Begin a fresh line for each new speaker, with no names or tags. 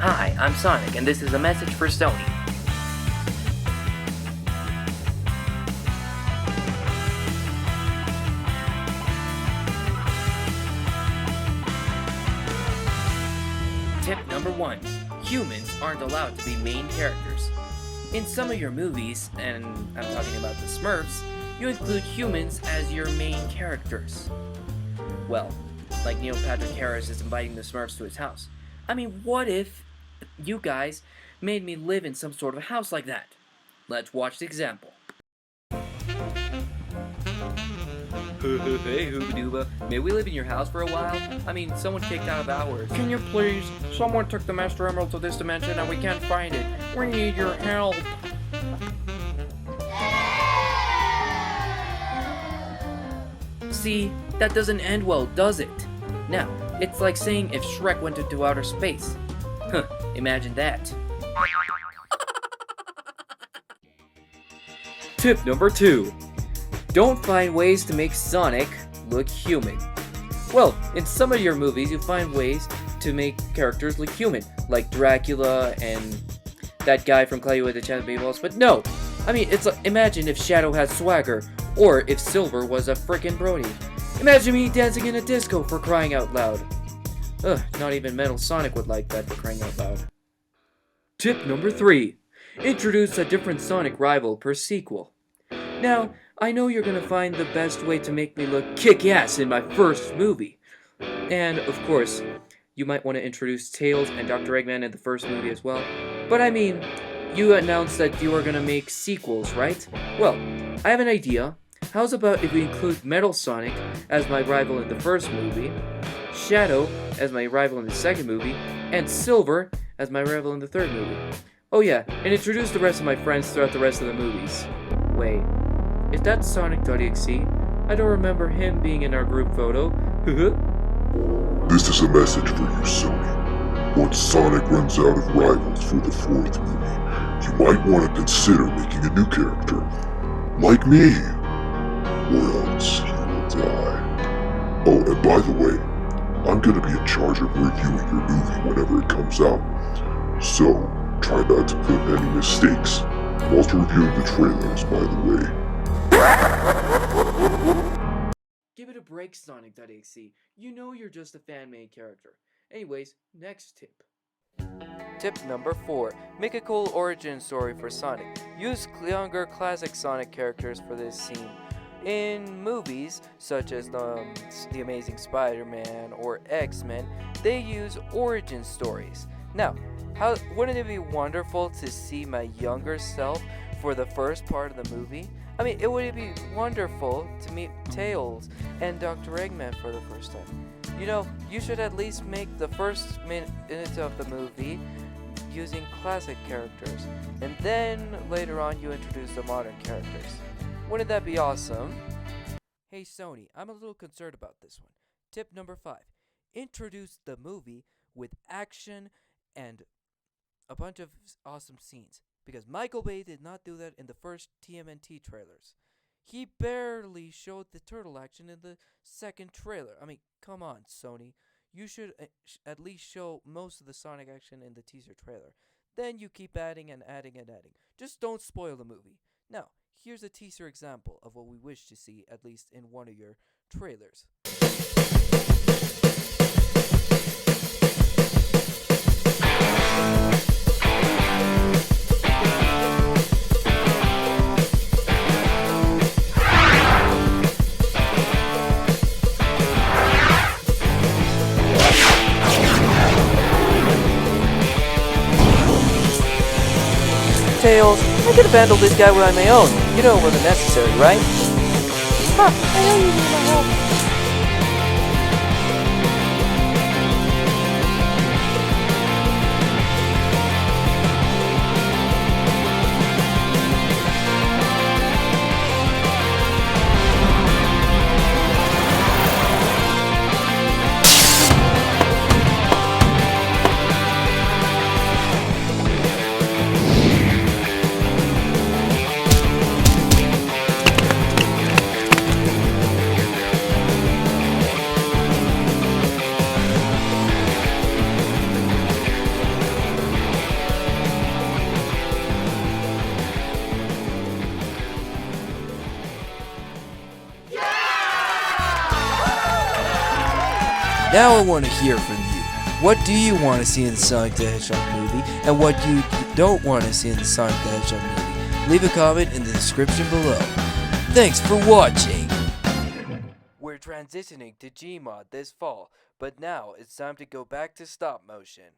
Hi, I'm Sonic, and this is a message for Sony. Tip number 1. Humans aren't allowed to be main characters. In some of your movies, and I'm talking about the Smurfs, you include humans as your main characters. Well, like Neil Patrick Harris is inviting the Smurfs to his house. I mean, what if you guys made me live in some sort of house like that? Let's watch the example. Hey, Hooba-Dooba, may we live in your house for a while? I mean, someone kicked out of ours. Can you please? Someone took the Master Emerald to this dimension and we can't find it. We need your help. See, that doesn't end well, does it? Now, it's like saying if Shrek went into outer space. Huh, imagine that. Tip number 2. Don't find ways to make Sonic look human. Well, in some of your movies you find ways to make characters look human, like Dracula and that guy from Cloudy with the Chance of Meatballs, but no! I mean, it's like, imagine if Shadow had swagger, or if Silver was a frickin' brony. Imagine me dancing in a disco, for crying out loud. Ugh, not even Metal Sonic would like that, for crying out loud. Tip number 3. Introduce a different Sonic rival per sequel. Now, I know you're gonna find the best way to make me look kick-ass in my first movie. And, of course, you might want to introduce Tails and Dr. Eggman in the first movie as well. But I mean, you announced that you are gonna make sequels, right? Well, I have an idea. How's about if we include Metal Sonic as my rival in the first movie, Shadow as my rival in the second movie, and Silver as my rival in the third movie. Oh yeah, and introduce the rest of my friends throughout the rest of the movies. Wait, is that Sonic.exe? I don't remember him being in our group photo.
This is a message for you, Sony. Once Sonic runs out of rivals for the fourth movie, you might want to consider making a new character. Like me. Or else you will die. Oh, and by the way, I'm gonna be in charge of reviewing your movie whenever it comes out. So, try not to put any mistakes whilst reviewing the trailers, by the way.
Give it a break, Sonic.exe. You know you're just a fan-made character. Anyways, next tip. Tip number 4. Make a cool origin story for Sonic. Use younger classic Sonic characters for this scene. In movies, such as The Amazing Spider-Man or X-Men, they use origin stories. Now, wouldn't it be wonderful to see my younger self for the first part of the movie? I mean, it would be wonderful to meet Tails and Dr. Eggman for the first time. You know, you should at least make the first minute of the movie using classic characters, and then later on you introduce the modern characters. Wouldn't that be awesome? Hey Sony, I'm a little concerned about this one. Tip number 5. Introduce the movie with action and a bunch of awesome scenes. Because Michael Bay did not do that in the first TMNT trailers. He barely showed the turtle action in the second trailer. I mean, come on, Sony. You should at least show most of the Sonic action in the teaser trailer. Then you keep adding and adding and adding. Just don't spoil the movie. Now, here's a teaser example of what we wish to see, at least in one of your trailers. Tails, I could have handled this guy on my own. You know it wasn't necessary, right? Huh, I know you need my help. Now I want to hear from you. What do you want to see in the Sonic the Hedgehog movie, and what you don't want to see in the Sonic the Hedgehog movie? Leave a comment in the description below. Thanks for watching! We're transitioning to GMOD this fall, but now it's time to go back to stop motion.